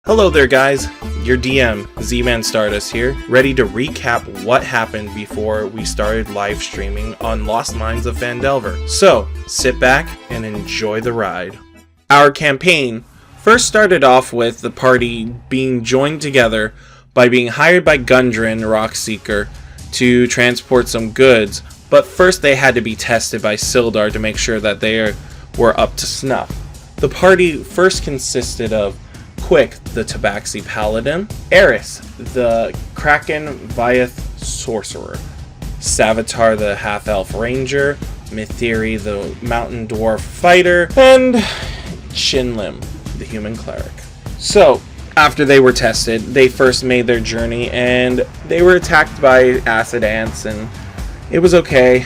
Hello there guys, your DM, Zmanstardust here, ready to recap what happened before we started live streaming on Lost Mines of Phandelver. So, sit back and enjoy the ride. Our campaign first started off with the party being joined together by being hired by Gundren Rockseeker to transport some goods, but first they had to be tested by Sildar to make sure that they were up to snuff. The party first consisted of Qui-ck, the Tabaxi Paladin, Eris, the Kraken Vyeth Sorcerer, Savitar, the Half-Elf Ranger, Mithiri, the Mountain Dwarf Fighter, and Shinlim, the Human Cleric. So, after they were tested, they first made their journey, and they were attacked by acid ants, and it was okay.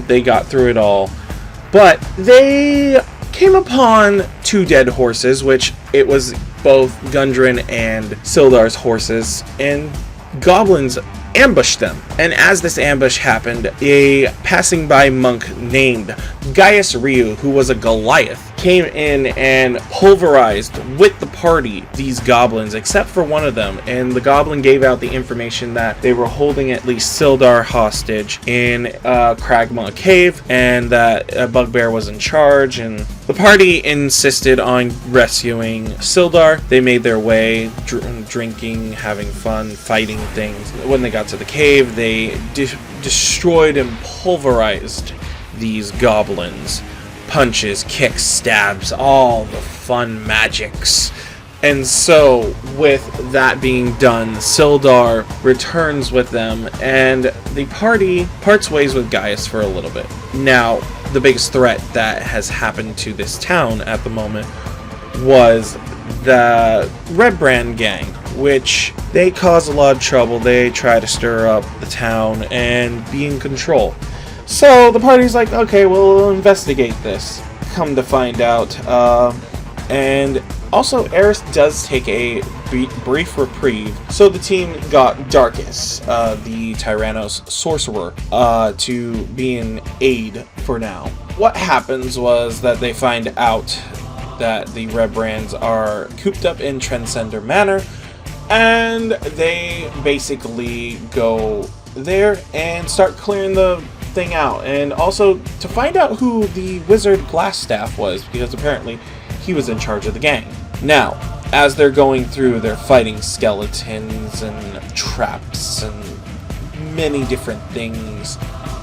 They got through it all. But they came upon two dead horses, which it was both Gundren and Sildar's horses, and goblins ambushed them. And as this ambush happened, a passing by monk named Gaius Ryuu, who was a Goliath, came in and pulverized with the party these goblins, except for one of them, and the goblin gave out the information that they were holding at least Sildar hostage in Kragma Cave, and that a bugbear was in charge, and the party insisted on rescuing Sildar. They made their way, drinking, having fun, fighting things. When they got to the cave, they destroyed and pulverized these goblins. Punches, kicks, stabs, all the fun magics. And so, with that being done, Sildar returns with them, and the party parts ways with Gaius for a little bit. Now, the biggest threat that has happened to this town at the moment was the Red Brand gang, which they cause a lot of trouble. They try to stir up the town and be in control. So the party's like, okay, we'll investigate this. Come to find out. And also, Eris does take a brief reprieve. So the team got Darkus, the Tyrannos Sorcerer, to be an aid for now. What happens was that they find out that the Red Brands are cooped up in Transcender Manor, and they basically go there and start clearing the thing out, and also to find out who the wizard Glassstaff was, because apparently he was in charge of the gang. Now, as they're going through, they're fighting skeletons and traps and many different things,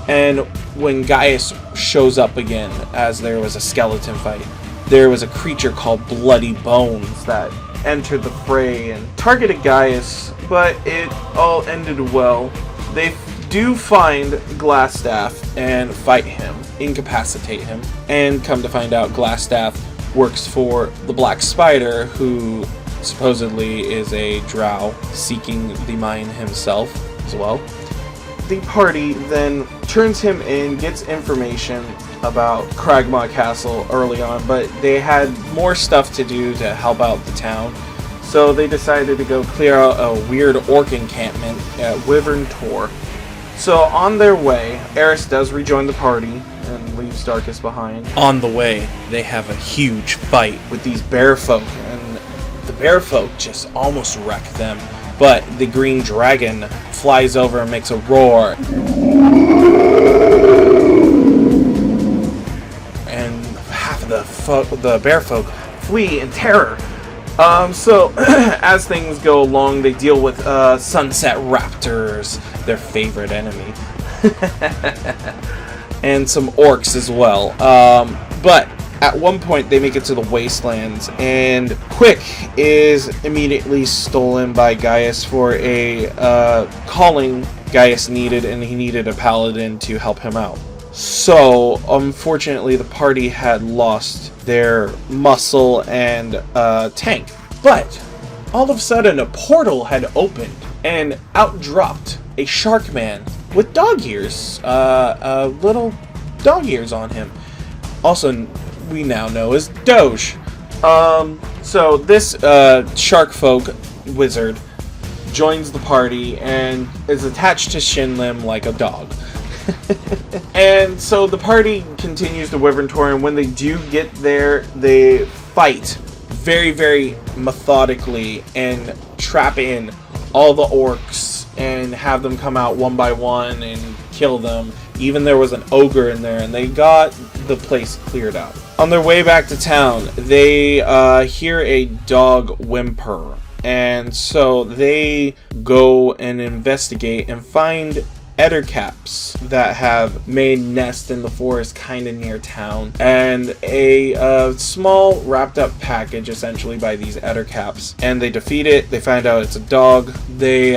and when Gaius shows up again, as there was a skeleton fight, there was a creature called Bloody Bones that entered the fray and targeted Gaius, but it all ended well. They do find Glassstaff and fight him, incapacitate him, and come to find out Glassstaff works for the Black Spider, who supposedly is a drow seeking the mine himself as well. The party then turns him in, gets information about Kragma Castle early on, but they had more stuff to do to help out the town, so they decided to go clear out a weird orc encampment at Wyvern Tor. So on their way, Eris does rejoin the party and leaves Darkus behind. On the way, they have a huge fight with these bear folk, and the bear folk just almost wreck them. But the green dragon flies over and makes a roar, and half of the bear folk flee in terror. So, as things go along, they deal with sunset raptors, their favorite enemy, and some orcs as well. But at one point, they make it to the wastelands, and Qui-ck is immediately stolen by Gaius for a calling Gaius needed, and he needed a paladin to help him out. So, unfortunately, the party had lost their muscle and tank. But, all of a sudden, a portal had opened, and out dropped a shark man with dog ears, little dog ears on him. Also, we now know as Doge. So, this shark folk wizard joins the party and is attached to Shinlim like a dog. And so the party continues to Wyvern Tor, and when they do get there, they fight very, very methodically and trap in all the orcs and have them come out one by one and kill them. Even there was an ogre in there, and they got the place cleared out. On their way back to town, they hear a dog whimper, and so they go and investigate and find ettercaps that have made nests in the forest kind of near town, and a small wrapped up package essentially by these ettercaps, and they defeat it. They find out it's a dog. They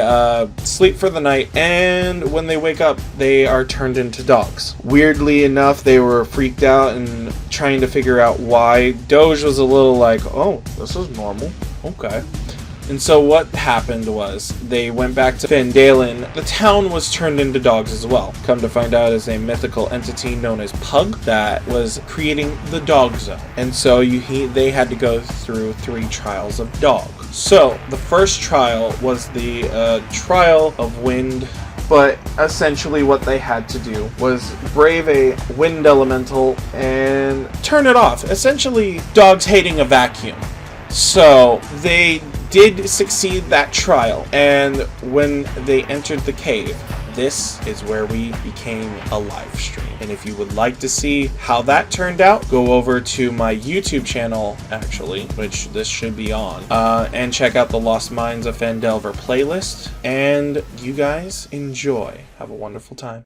sleep for the night, and when they wake up they are turned into dogs. Weirdly enough, they were freaked out and trying to figure out why. Doge was a little like, oh, this is normal, okay. And so what happened was they went back to Phandelver. The town was turned into dogs as well. Come to find out, is a mythical entity known as Pug that was creating the dog zone. And so they had to go through 3 trials of dog. So the first trial was the trial of wind. But essentially what they had to do was brave a wind elemental and turn it off. Essentially, dogs hating a vacuum. So they did succeed that trial, and when they entered the cave, this is where we became a live stream. And if you would like to see how that turned out, go over to my YouTube channel, actually, which this should be on, and check out the Lost Mines of Phandelver playlist. And you guys enjoy. Have a wonderful time.